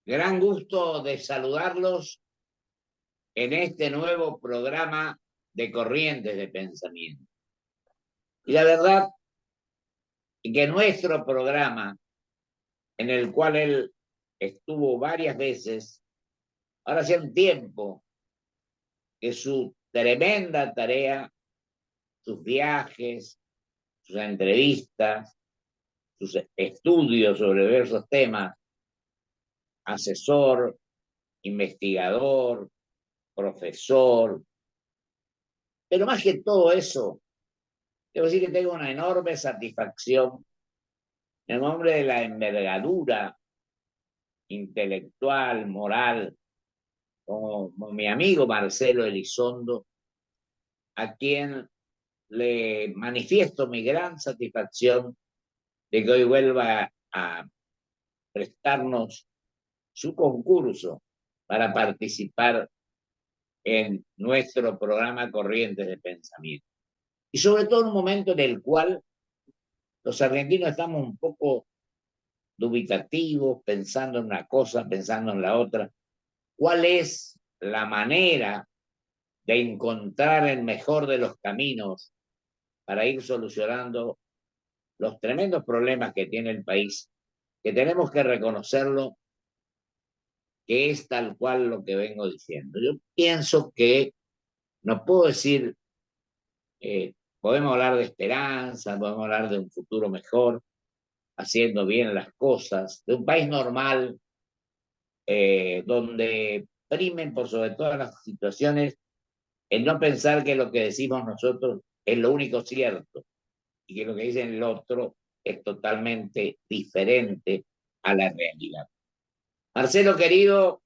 Gran gusto de saludarlos en este nuevo programa de Corrientes de Pensamiento. Y la verdad que nuestro programa, en el cual él estuvo varias veces, ahora hace un tiempo que su tremenda tarea, sus viajes, sus entrevistas, sus estudios sobre diversos temas, asesor, investigador, profesor, pero más que todo eso, debo decir que tengo una enorme satisfacción en nombre de la envergadura intelectual, moral, como mi amigo Marcelo Elizondo, a quien le manifiesto mi gran satisfacción de que hoy vuelva a prestarnos su concurso para participar en nuestro programa Corrientes de Pensamiento. Y sobre todo en un momento en el cual los argentinos estamos un poco dubitativos, pensando en una cosa, pensando en la otra. ¿Cuál es la manera de encontrar el mejor de los caminos para ir solucionando los tremendos problemas que tiene el país, que tenemos que reconocerlo, que es tal cual lo que vengo diciendo? Yo pienso que no puedo decir, podemos hablar de esperanza, podemos hablar de un futuro mejor, haciendo bien las cosas, de un país normal, donde primen por sobre todas las situaciones el no pensar que lo que decimos nosotros es lo único cierto y que lo que dice el otro es totalmente diferente a la realidad. Marcelo, querido,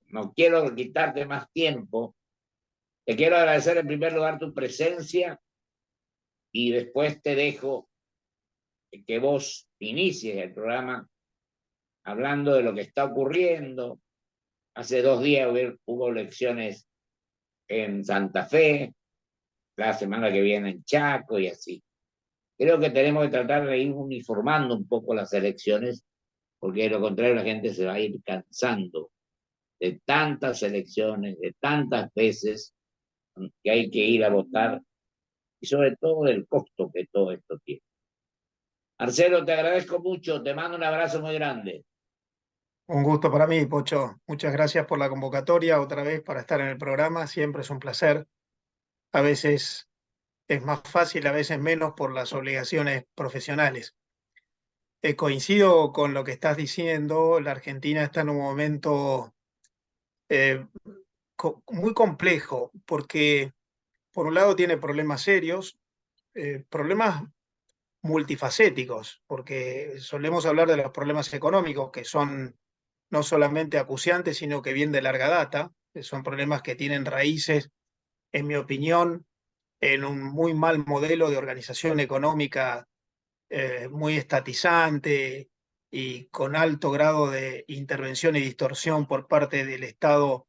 no quiero quitarte más tiempo. Te quiero agradecer en primer lugar tu presencia y después te dejo que vos inicies el programa hablando de lo que está ocurriendo. Hace 2 días hubo elecciones en Santa Fe, la semana que viene en Chaco y así. Creo que tenemos que tratar de ir uniformando un poco las elecciones, porque de lo contrario la gente se va a ir cansando de tantas elecciones, de tantas veces que hay que ir a votar y sobre todo del costo que todo esto tiene. Marcelo, te agradezco mucho, te mando un abrazo muy grande. Un gusto para mí, Pocho. Muchas gracias por la convocatoria otra vez para estar en el programa. Siempre es un placer. A veces es más fácil, a veces menos por las obligaciones profesionales. Coincido con lo que estás diciendo. La Argentina está en un momento eh, muy complejo porque, por un lado, tiene problemas serios, problemas multifacéticos, porque solemos hablar de los problemas económicos, que son no solamente acuciantes, sino que vienen de larga data, que son problemas que tienen raíces, en mi opinión, en un muy mal modelo de organización económica, muy estatizante y con alto grado de intervención y distorsión por parte del Estado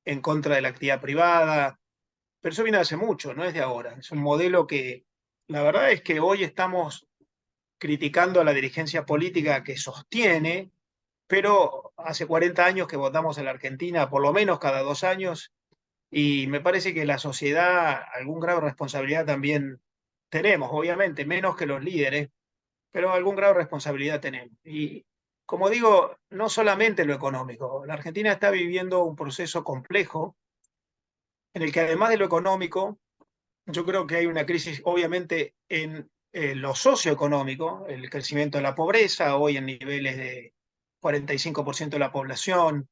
en contra de la actividad privada. Pero eso viene de hace mucho, no es de ahora. Es un modelo que la verdad es que hoy estamos criticando a la dirigencia política que sostiene, pero hace 40 años que votamos en la Argentina, por lo menos cada 2 años, y me parece que la sociedad algún grado de responsabilidad también tenemos, obviamente, menos que los líderes, pero algún grado de responsabilidad tenemos. Y como digo, no solamente lo económico, la Argentina está viviendo un proceso complejo en el que además de lo económico, yo creo que hay una crisis, obviamente, en lo socioeconómico, el crecimiento de la pobreza, hoy en niveles de 45% de la población,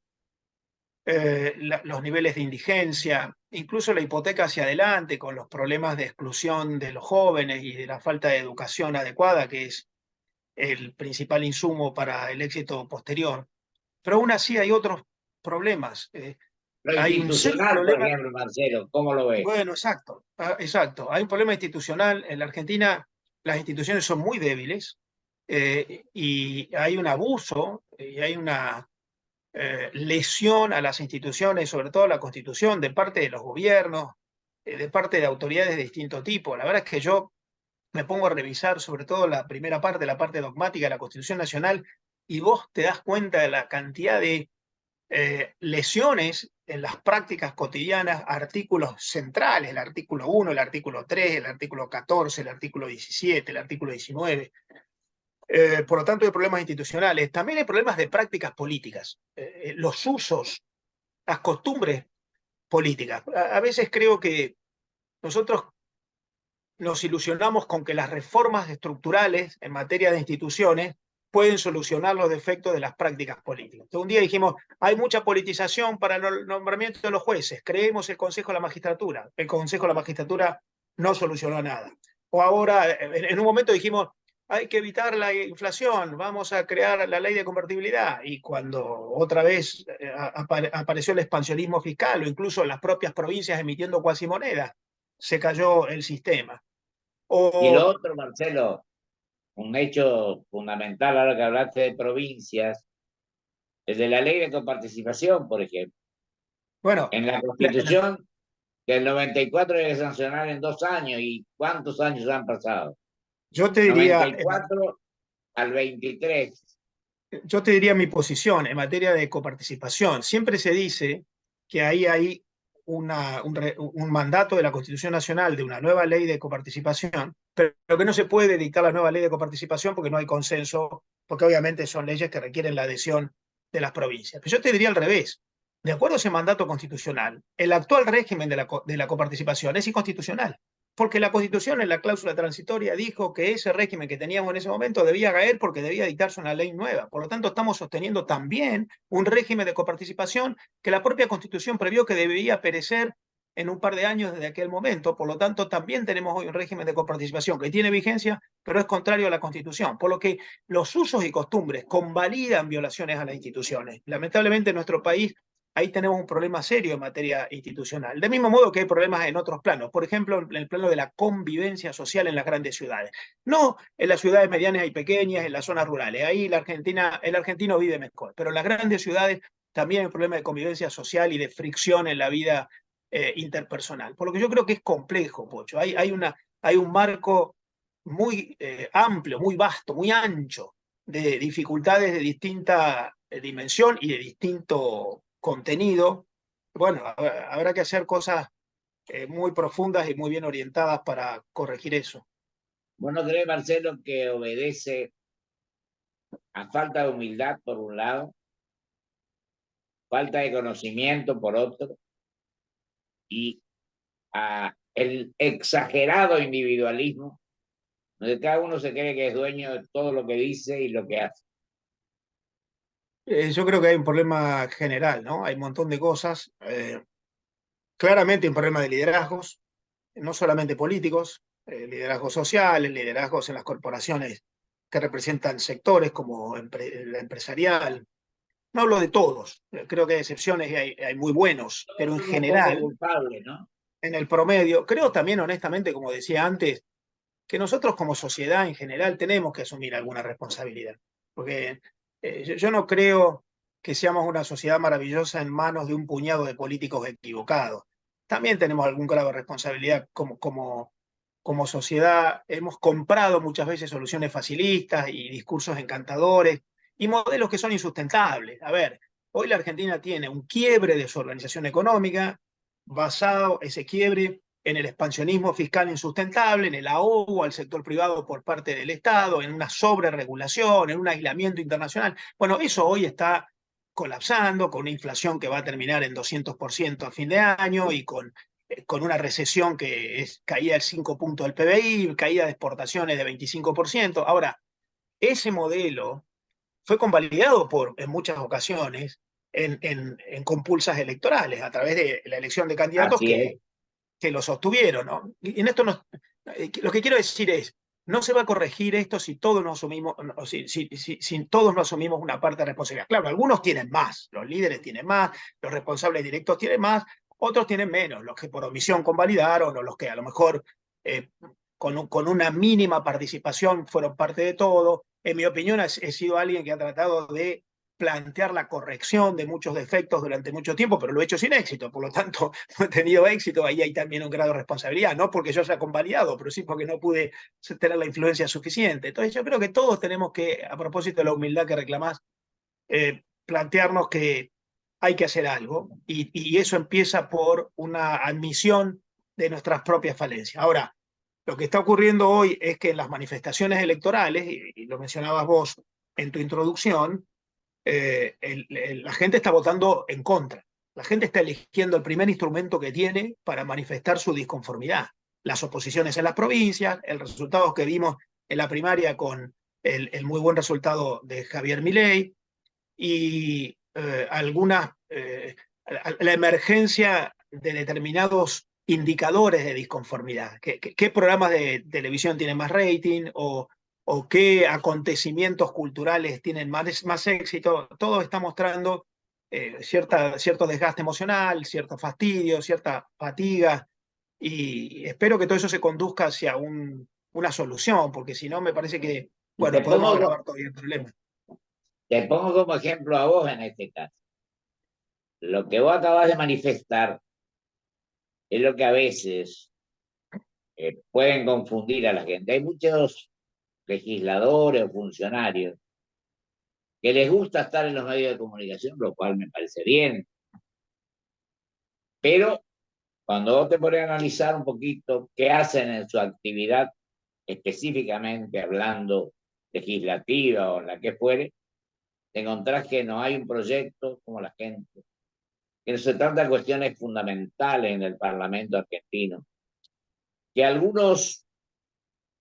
los niveles de indigencia, incluso la hipoteca hacia adelante, con los problemas de exclusión de los jóvenes y de la falta de educación adecuada, que es el principal insumo para el éxito posterior. Pero aún así hay otros problemas. Lo Hay un serio institucional, por problema. ejemplo, Marcelo, ¿cómo lo ves? Bueno, exacto, exacto. Hay un problema institucional. En la Argentina las instituciones son muy débiles, y hay un abuso y hay una lesión a las instituciones, sobre todo a la Constitución, de parte de los gobiernos, de parte de autoridades de distinto tipo. La verdad es que yo me pongo a revisar sobre todo la primera parte, la parte dogmática de la Constitución Nacional, y vos te das cuenta de la cantidad de lesiones en las prácticas cotidianas, artículos centrales, el artículo 1, el artículo 3, el artículo 14, el artículo 17, el artículo 19. Por lo tanto, hay problemas institucionales. También hay problemas de prácticas políticas, los usos, las costumbres políticas. A veces creo que nosotros nos ilusionamos con que las reformas estructurales en materia de instituciones pueden solucionar los defectos de las prácticas políticas. Entonces, un día dijimos, hay mucha politización para el nombramiento de los jueces, creemos el Consejo de la Magistratura. El Consejo de la Magistratura no solucionó nada. O ahora, en un momento dijimos, hay que evitar la inflación, vamos a crear la ley de convertibilidad. Y cuando otra vez apareció el expansionismo fiscal o incluso las propias provincias emitiendo cuasimonedas, se cayó el sistema. Y lo O, otro, Marcelo, un hecho fundamental ahora que hablaste de provincias, el de la ley de coparticipación, por ejemplo. bueno, En la Constitución del 94 hay que sancionar en 2 años. ¿Y cuántos años han pasado? yo te noventa diría, y cuatro al 23. yo te diría mi posición en materia de coparticipación. Siempre se dice que ahí hay un mandato de la Constitución Nacional de una nueva ley de coparticipación, pero que no se puede dictar la nueva ley de coparticipación porque no hay consenso, porque obviamente son leyes que requieren la adhesión de las provincias. Pero yo te diría al revés. De acuerdo a ese mandato constitucional, el actual régimen de la coparticipación es inconstitucional, porque la Constitución en la cláusula transitoria dijo que ese régimen que teníamos en ese momento debía caer porque debía dictarse una ley nueva. Por lo tanto, estamos sosteniendo también un régimen de coparticipación que la propia Constitución previó que debería perecer en un par de años desde aquel momento. Por lo tanto, también tenemos hoy un régimen de coparticipación que tiene vigencia, pero es contrario a la Constitución. Por lo que los usos y costumbres convalidan violaciones a las instituciones. Lamentablemente, en nuestro país ahí tenemos un problema serio en materia institucional. Del mismo modo que hay problemas en otros planos, por ejemplo, en el plano de la convivencia social en las grandes ciudades. No en las ciudades medianas y pequeñas, en las zonas rurales. Ahí el argentino vive mejor, pero en las grandes ciudades también hay un problema de convivencia social y de fricción en la vida interpersonal. Por lo que yo creo que es complejo, Pocho. Hay un marco muy amplio, muy vasto, muy ancho de dificultades de distinta dimensión y de distinto contenido. Bueno, habrá que hacer cosas muy profundas y muy bien orientadas para corregir eso. ¿Vos no crees, Marcelo, que obedece a falta de humildad por un lado, falta de conocimiento por otro, y a el exagerado individualismo, donde cada uno se cree que es dueño de todo lo que dice y lo que hace? Yo creo que hay un problema general, ¿no? Hay un montón de cosas. Claramente un problema de liderazgos, no solamente políticos, liderazgos sociales, liderazgos en las corporaciones que representan sectores como la empresarial. No hablo de todos, creo que hay excepciones y hay muy buenos, pero en Son un poco general, culpables, ¿no? en el promedio, creo también honestamente, como decía antes, que nosotros como sociedad en general tenemos que asumir alguna responsabilidad, porque yo no creo que seamos una sociedad maravillosa en manos de un puñado de políticos equivocados. También tenemos algún grado de responsabilidad como sociedad. Hemos comprado muchas veces soluciones facilistas y discursos encantadores y modelos que son insustentables. A ver, hoy la Argentina tiene un quiebre de su organización económica basado ese quiebre en el expansionismo fiscal insustentable, en el ahogo al sector privado por parte del Estado, en una sobreregulación, en un aislamiento internacional. Bueno, eso hoy está colapsando con una inflación que va a terminar en 200% a fin de año y con una recesión que es caída del 5 puntos del PBI, caída de exportaciones de 25%. Ahora, ese modelo fue convalidado en muchas ocasiones en compulsas electorales a través de la elección de candidatos Así es. que lo sostuvieron, ¿no? Y en esto lo que quiero decir es, no se va a corregir esto si todos no asumimos, no, si todos no asumimos una parte de responsabilidad. Claro, algunos tienen más, los líderes tienen más, los responsables directos tienen más, otros tienen menos, los que por omisión convalidaron o los que a lo mejor con una mínima participación fueron parte de todo. En mi opinión, he sido alguien que ha tratado de plantear la corrección de muchos defectos durante mucho tiempo, pero lo he hecho sin éxito, por lo tanto no he tenido éxito, ahí hay también un grado de responsabilidad, no porque yo haya convalidado, pero sí porque no pude tener la influencia suficiente. Entonces yo creo que todos tenemos que, a propósito de la humildad que reclamás, plantearnos que hay que hacer algo y eso empieza por una admisión de nuestras propias falencias. Ahora, lo que está ocurriendo hoy es que en las manifestaciones electorales, y lo mencionabas vos en tu introducción, la gente está votando en contra. La gente está eligiendo el primer instrumento que tiene para manifestar su disconformidad. Las oposiciones en las provincias, el resultado que vimos en la primaria con el muy buen resultado de Javier Milei y la emergencia de determinados indicadores de disconformidad. ¿Qué programas de televisión tienen más rating o qué acontecimientos culturales tienen más éxito? Todo está mostrando cierto desgaste emocional, cierto fastidio, cierta fatiga, y espero que todo eso se conduzca hacia una solución, porque si no me parece que, Y bueno, podemos agravar todavía el problema. te pongo como ejemplo a vos en este caso. Lo que vos acabas de manifestar es lo que a veces pueden confundir a la gente. Hay muchos legisladores o funcionarios que les gusta estar en los medios de comunicación, lo cual me parece bien, pero cuando vos te pones a analizar un poquito qué hacen en su actividad, específicamente hablando legislativa o en la que fuere, te encontrás que no hay un proyecto como la gente, que no se trata de cuestiones fundamentales en el Parlamento argentino, que algunos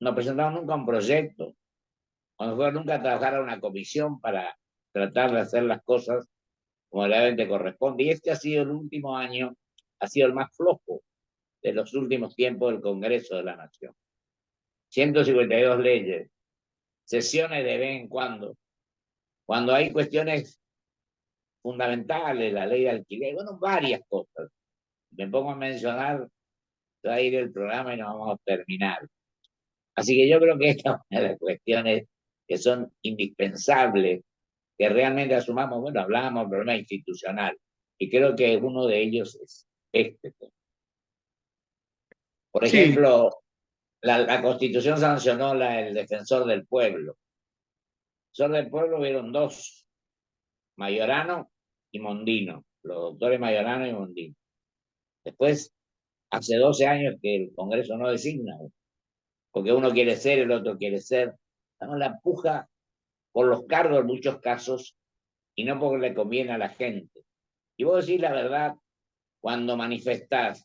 no presentaron nunca un proyecto, o no fueron nunca a trabajar a una comisión para tratar de hacer las cosas como realmente corresponde. Y este ha sido el último año, ha sido el más flojo de los últimos tiempos del Congreso de la Nación. 152 leyes, sesiones de vez en cuando hay cuestiones fundamentales, la ley de alquiler, bueno, varias cosas. Me pongo a mencionar, va a ir el programa y no vamos a terminar. Así que yo creo que esta es una de las cuestiones que son indispensables, que realmente asumamos, bueno, hablamos del problema institucional, y creo que uno de ellos es este. Por Sí, ejemplo, la Constitución sancionó el defensor del pueblo. El defensor del pueblo vieron dos, Mayorano y Mondino, los doctores Mayorano y Mondino. Después, hace 12 años que el Congreso no designa, porque uno quiere ser, el otro quiere ser. Estamos en la puja por los cargos en muchos casos y no porque le conviene a la gente. Y vos decís la verdad cuando manifestás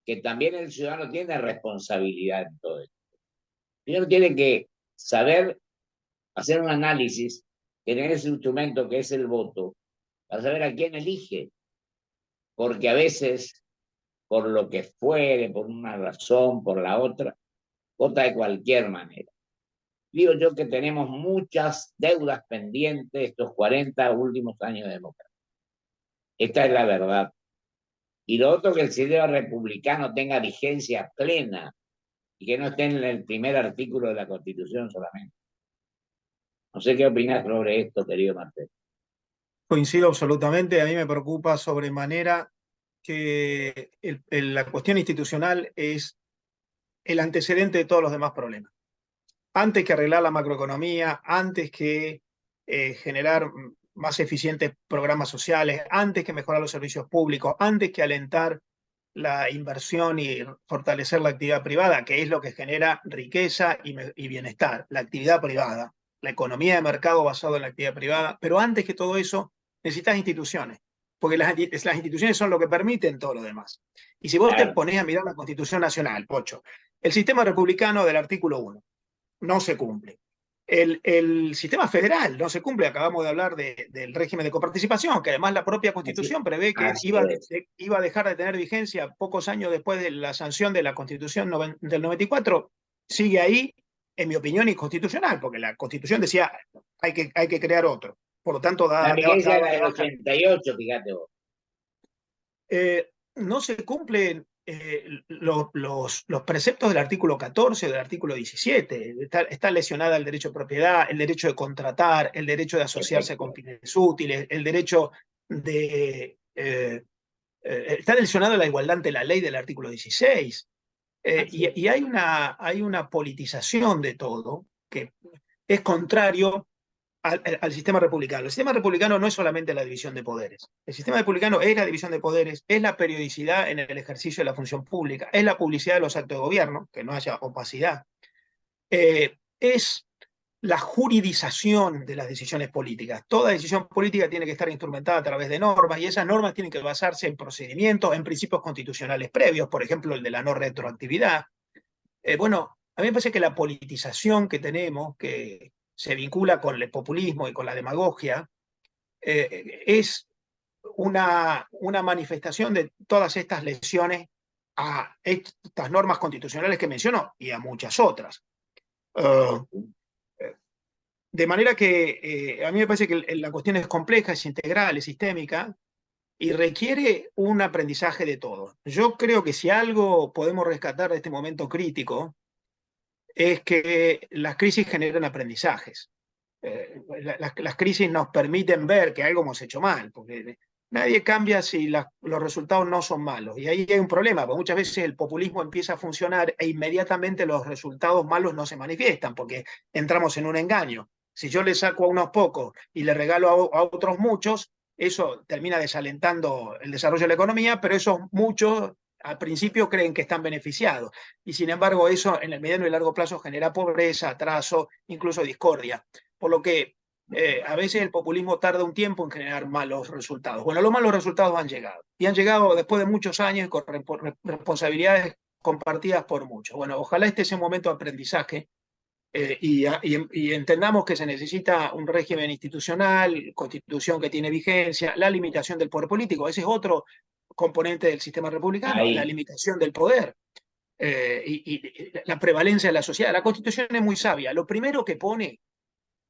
que también el ciudadano tiene responsabilidad en todo esto. El ciudadano tiene que saber hacer un análisis, tener ese instrumento que es el voto, para saber a quién elige, porque a veces, por lo que fuere, por una razón, por la otra, vota de cualquier manera. Digo yo que tenemos muchas deudas pendientes estos 40 últimos años de democracia. Esta es la verdad. Y lo otro, que el sistema republicano tenga vigencia plena y que no esté en el primer artículo de la Constitución solamente. No sé qué opinas sobre esto, querido Marcelo. coincido absolutamente. A mí me preocupa sobremanera que la cuestión institucional es el antecedente de todos los demás problemas. Antes que arreglar la macroeconomía, antes que generar más eficientes programas sociales, antes que mejorar los servicios públicos, antes que alentar la inversión y fortalecer la actividad privada, que es lo que genera riqueza y bienestar, la actividad privada, la economía de mercado basada en la actividad privada. Pero antes que todo eso, necesitas instituciones, porque las instituciones son lo que permiten todo lo demás. Y si vos te Claro. ponés a mirar la Constitución Nacional, Pocho, el sistema republicano del artículo 1 no se cumple. El sistema federal no se cumple. Acabamos de hablar del régimen de coparticipación, que además la propia Así, Constitución prevé que así es. iba a dejar de tener vigencia pocos años después de la sanción de la Constitución del 94. Sigue ahí, en mi opinión, inconstitucional, porque la Constitución decía hay que crear otro. Por lo tanto, La vigencia daba era de del baja. 88, fíjate vos. No se cumplen los preceptos del artículo 14 o del artículo 17. Está lesionada el derecho de propiedad, el derecho de contratar, el derecho de asociarse con Efectivamente. fines útiles, el derecho de... está lesionada la igualdad ante la ley del artículo 16. Así es. Y hay una politización de todo que es contrario al sistema republicano. El sistema republicano no es solamente la división de poderes. El sistema republicano es la división de poderes, es la periodicidad en el ejercicio de la función pública, es la publicidad de los actos de gobierno, que no haya opacidad, es la juridización de las decisiones políticas. Toda decisión política tiene que estar instrumentada a través de normas y esas normas tienen que basarse en procedimientos, en principios constitucionales previos, por ejemplo, el de la no retroactividad. Bueno, a mí me parece que la politización que tenemos, que se vincula con el populismo y con la demagogia, es una manifestación de todas estas lesiones a estas normas constitucionales que menciono y a muchas otras. De manera que a mí me parece que la cuestión es compleja, es integral, es sistémica y requiere un aprendizaje de todo. Yo creo que si algo podemos rescatar de este momento crítico es que las crisis generan aprendizajes. Las crisis nos permiten ver que algo hemos hecho mal, porque nadie cambia si los resultados no son malos. Y ahí hay un problema, porque muchas veces el populismo empieza a funcionar e inmediatamente los resultados malos no se manifiestan, porque entramos en un engaño. Si yo le saco a unos pocos y le regalo a otros muchos, eso termina desalentando el desarrollo de la economía, pero esos muchos al principio creen que están beneficiados. Y sin embargo, eso en el mediano y largo plazo genera pobreza, atraso, incluso discordia. Por lo que a veces el populismo tarda un tiempo en generar malos resultados. Bueno, los malos resultados han llegado. Y han llegado después de muchos años y con responsabilidades compartidas por muchos. Bueno, ojalá este sea un momento de aprendizaje y entendamos que se necesita un régimen institucional, constitución que tiene vigencia, la limitación del poder político. Ese es otro componente del sistema republicano, la Ahí, limitación del poder. Y la prevalencia de la sociedad. La constitución es muy sabia. Lo primero que pone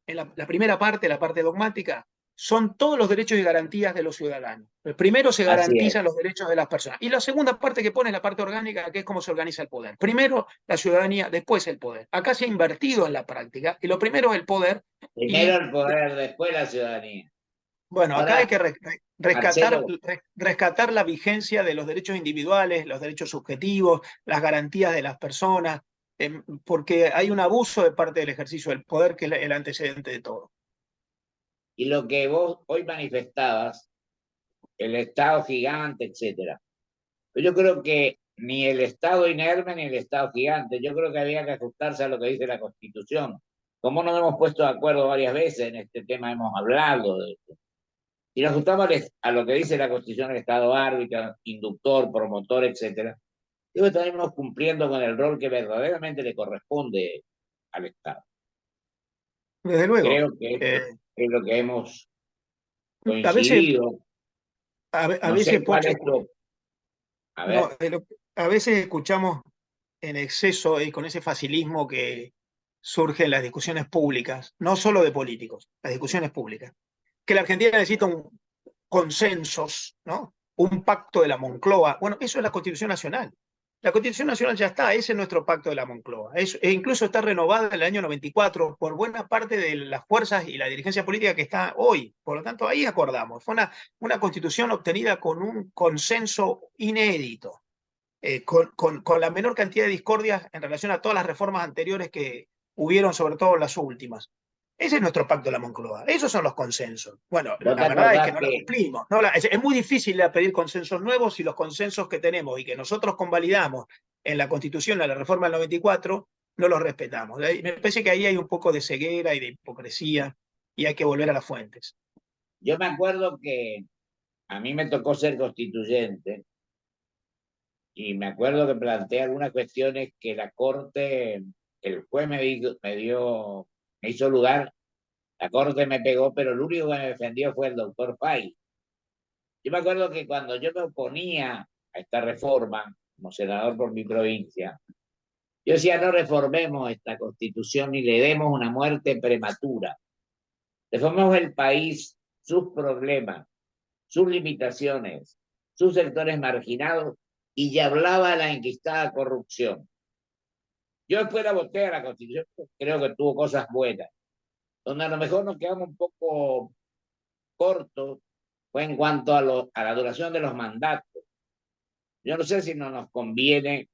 en la primera parte, la parte dogmática, son todos los derechos y garantías de los ciudadanos. Primero se así es. garantizan los derechos de las personas. Y la segunda parte que pone es la parte orgánica, que es cómo se organiza el poder. Primero la ciudadanía, después el poder. Acá se ha invertido en la práctica, y lo primero es el poder. Primero Y el poder, después la ciudadanía. bueno, acá hay Ahora, que Marcelo, rescatar la vigencia de los derechos individuales, los derechos subjetivos, las garantías de las personas, porque hay un abuso de parte del ejercicio del poder que es el antecedente de todo. y lo que vos hoy manifestabas, el Estado gigante, etcétera. Pero yo creo que ni el Estado inerme ni el Estado gigante, yo creo que había que ajustarse a lo que dice la Constitución. Como nos hemos puesto de acuerdo varias veces en este tema, hemos hablado de esto. Si nos ajustamos a lo que dice la Constitución, el Estado árbitro, inductor, promotor, etcétera, digo que estaremos cumpliendo con el rol que verdaderamente le corresponde al Estado. Desde luego. Creo que esto Eh, es lo que hemos a veces, coincidido. a No veces, sé cuál Pocho, es tu... A no, ver, a veces escuchamos en exceso y con ese facilismo que surge en las discusiones públicas, no solo de políticos, las discusiones públicas, que la Argentina necesita un consensos, ¿no? Un pacto de la Moncloa. Bueno, eso es la Constitución Nacional. La Constitución Nacional ya está, ese es nuestro pacto de la Moncloa. E incluso está renovada en el año 94 por buena parte de las fuerzas y la dirigencia política que está hoy. Por lo tanto, ahí acordamos. Fue una constitución obtenida con un consenso inédito, con la menor cantidad de discordias en relación a todas las reformas anteriores que hubieron, sobre todo las últimas. Ese es nuestro pacto de la Moncloa. Esos son los consensos. Bueno, ¿vos te la verdad es que acordás no la que cumplimos. Es muy difícil pedir consensos nuevos si los consensos que tenemos y que nosotros convalidamos en la Constitución, en la reforma del 94, no los respetamos. Me parece que ahí hay un poco de ceguera y de hipocresía y hay que volver a las fuentes. yo me acuerdo que a mí me tocó ser constituyente y me acuerdo que planteé algunas cuestiones que la Corte, el juez me hizo lugar, la Corte me pegó, pero el único que me defendió fue el doctor Fay. Yo me acuerdo que cuando yo me oponía a esta reforma, como senador por mi provincia, yo decía, no reformemos esta constitución ni le demos una muerte prematura. Reformemos el país, sus problemas, sus limitaciones, sus sectores marginados, y ya hablaba de la enquistada corrupción. Yo después la voté a la Constitución, creo que tuvo cosas buenas, donde a lo mejor nos quedamos un poco cortos fue en cuanto a la duración de los mandatos. Yo no sé si nos conviene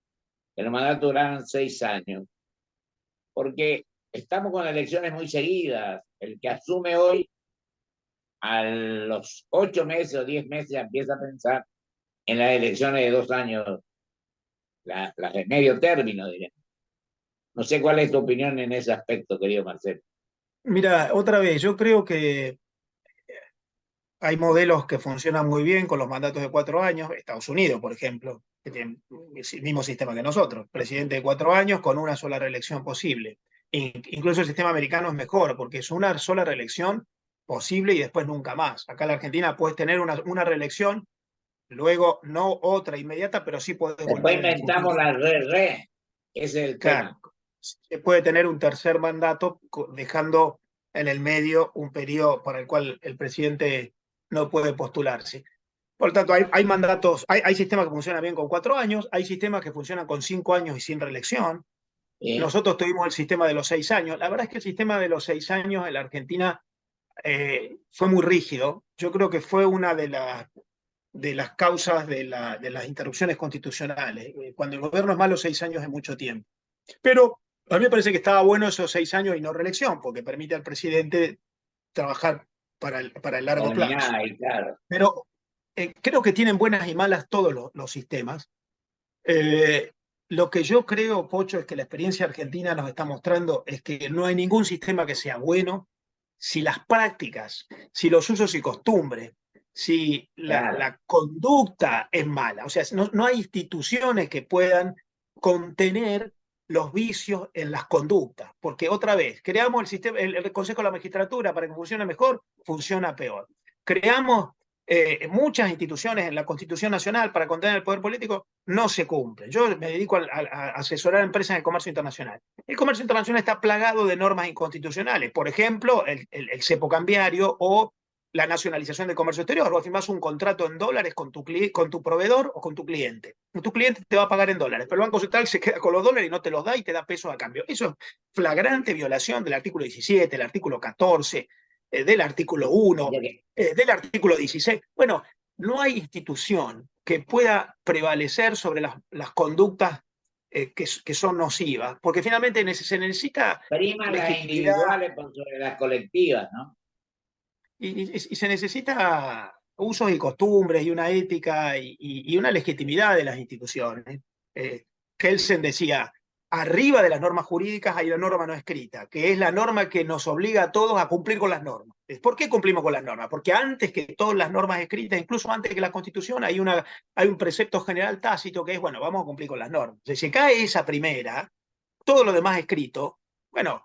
que los mandatos duraran 6 años, porque estamos con elecciones muy seguidas. El que asume hoy, a los 8 meses o 10 meses, ya empieza a pensar en las elecciones de 2 años, las de medio término, diríamos. No sé cuál es tu opinión en ese aspecto, querido Marcelo. Mira, otra vez, yo creo que hay modelos que funcionan muy bien con los mandatos de 4 años. Estados Unidos, por ejemplo, que tiene el mismo sistema que nosotros, presidente de 4 años con una sola reelección posible. Incluso el sistema americano es mejor porque es una sola reelección posible y después nunca más. Acá en la Argentina puedes tener una reelección, luego no otra inmediata, pero sí puedes Después volver en el inventamos futuro. la re, ese es el Claro, tema. se puede tener un tercer mandato dejando en el medio un periodo para el cual el presidente no puede postularse. Por lo tanto, hay mandatos, hay sistemas que funcionan bien con 4 años, hay sistemas que funcionan con 5 años y sin reelección. ¿Sí? Nosotros tuvimos el sistema de los 6 años. La verdad es que el sistema de los 6 años en la Argentina fue muy rígido. Yo creo que fue una de las causas de las interrupciones constitucionales. Cuando el gobierno es malo, 6 años es mucho tiempo. Pero a mí me parece que estaba bueno esos 6 años y no reelección, porque permite al presidente trabajar para el largo plazo. Terminada y claro. Pero creo que tienen buenas y malas todos los sistemas. Eh, lo que yo creo, Pocho, es que la experiencia argentina nos está mostrando es que no hay ningún sistema que sea bueno si las prácticas, si los usos y costumbres, si Claro. la conducta es mala. O sea, no hay instituciones que puedan contener los vicios en las conductas. Porque otra vez, creamos el sistema, el Consejo de la Magistratura para que funcione mejor, funciona peor. Creamos muchas instituciones en la Constitución Nacional para contener el poder político, no se cumplen. Yo me dedico a asesorar a empresas de comercio internacional. El comercio internacional está plagado de normas inconstitucionales. Por ejemplo, el cepo cambiario o la nacionalización del comercio exterior. Vos firmás un contrato en dólares con tu proveedor o con tu cliente. Tu cliente te va a pagar en dólares, pero el Banco Central se queda con los dólares y no te los da y te da pesos a cambio. Eso es flagrante violación del artículo 17, del artículo 14, del artículo 1, del artículo 16. Bueno, no hay institución que pueda prevalecer sobre las conductas que son nocivas, porque finalmente se necesita Priman las legitimidad individuales por sobre las colectivas, ¿no? y se necesita usos y costumbres y una ética y una legitimidad de las instituciones. Kelsen decía, arriba de las normas jurídicas hay la norma no escrita, que es la norma que nos obliga a todos a cumplir con las normas. ¿Por qué cumplimos con las normas? Porque antes que todas las normas escritas, incluso antes que la Constitución, hay un precepto general tácito que es, bueno, vamos a cumplir con las normas. Si se cae esa primera, todo lo demás escrito, bueno,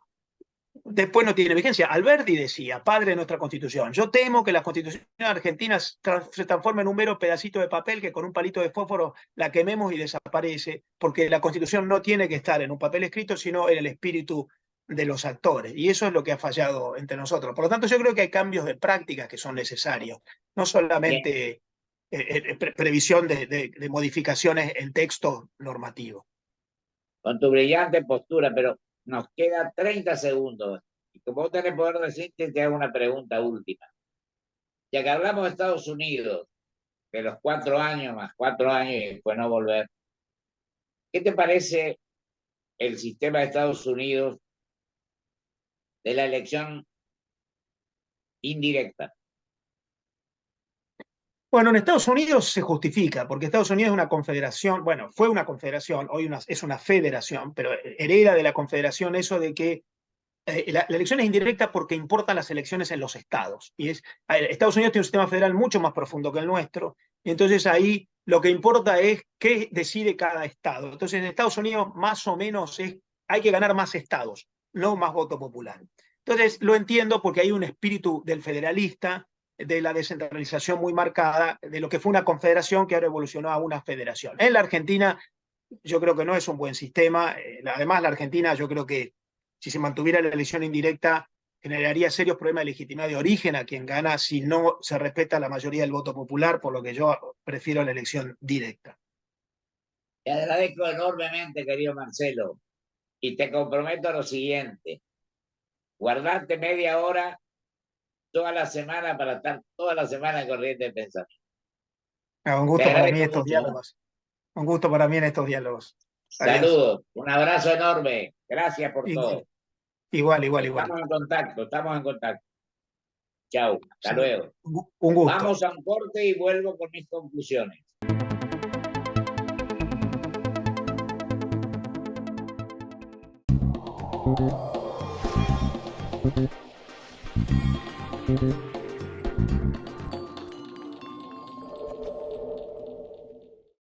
después no tiene vigencia. Alberti decía, padre de nuestra constitución, yo temo que la constitución argentina se transforme en un mero pedacito de papel que con un palito de fósforo la quememos y desaparece, porque la constitución no tiene que estar en un papel escrito, sino en el espíritu de los actores. Y eso es lo que ha fallado entre nosotros. Por lo tanto, yo creo que hay cambios de prácticas que son necesarios, no Bien, solamente previsión de modificaciones en texto normativo. con tu brillante postura, pero nos queda 30 segundos. Y como vos tenés poder de síntesis, te hago una pregunta última. Ya que hablamos de Estados Unidos, de los 4 años más 4 años y después no volver, ¿qué te parece el sistema de Estados Unidos de la elección indirecta? Bueno, en Estados Unidos se justifica, porque Estados Unidos es una confederación, bueno, fue una confederación, hoy es una federación, pero hereda de la confederación eso de que la elección es indirecta porque importan las elecciones en los estados. Estados Unidos tiene un sistema federal mucho más profundo que el nuestro, y entonces ahí lo que importa es qué decide cada estado. Entonces en Estados Unidos más o menos hay que ganar más estados, no más voto popular. Entonces lo entiendo porque hay un espíritu del federalista, de la descentralización muy marcada, de lo que fue una confederación que ahora evolucionó a una federación. En la Argentina yo creo que no es un buen sistema. Además, la Argentina, yo creo que si se mantuviera la elección indirecta, generaría serios problemas de legitimidad de origen a quien gana si no se respeta la mayoría del voto popular, por lo que yo prefiero la elección directa. Te agradezco enormemente, querido Marcelo, y te comprometo a lo siguiente. Guardarte media hora toda la semana para estar toda la semana en corriente de pensamiento. Un Te gusto para mí agradezco estos mucho, ¿no? diálogos. Un gusto para mí en estos diálogos. Adiós. Saludos, un abrazo enorme. Gracias por todo. Igual. Igual, igual, igual. Estamos en contacto, estamos en contacto. Chao, hasta Sí, luego. un gusto. Vamos a un corte y vuelvo con mis conclusiones.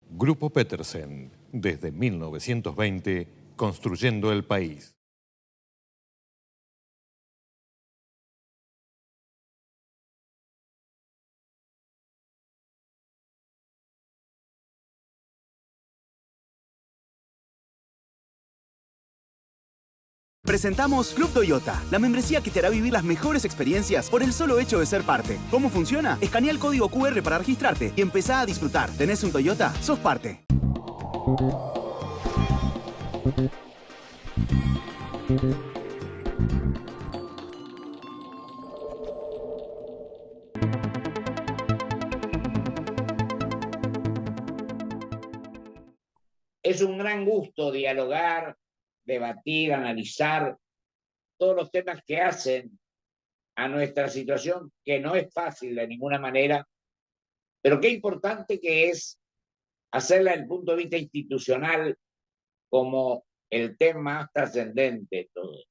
Grupo Petersen, desde 1920, construyendo el país. Presentamos Club Toyota, la membresía que te hará vivir las mejores experiencias por el solo hecho de ser parte. ¿Cómo funciona? Escanea el código QR para registrarte y empezá a disfrutar. ¿Tenés un Toyota? Sos parte. Es un gran gusto dialogar, debatir, analizar todos los temas que hacen a nuestra situación, que no es fácil de ninguna manera, pero qué importante que es hacerla desde el punto de vista institucional como el tema más trascendente de todo.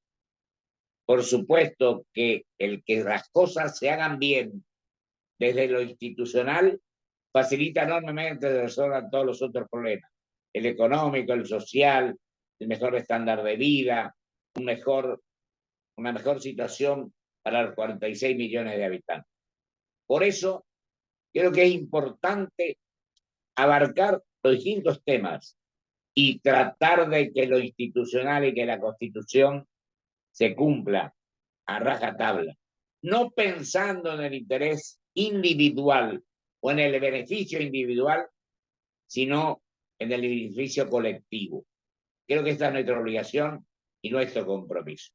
Por supuesto que el que las cosas se hagan bien desde lo institucional facilita enormemente de resolver todos los otros problemas. El económico, el social, el mejor estándar de vida, una mejor situación para los 46 millones de habitantes. Por eso, creo que es importante abarcar los distintos temas y tratar de que lo institucional y que la Constitución se cumpla a rajatabla, no pensando en el interés individual o en el beneficio individual, sino en el beneficio colectivo. Creo que esta es nuestra obligación y nuestro compromiso.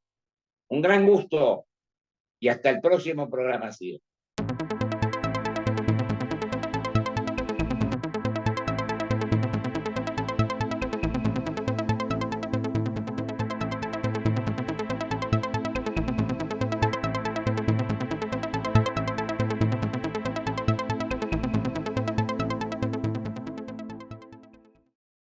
Un gran gusto y hasta el próximo programa, Ciro.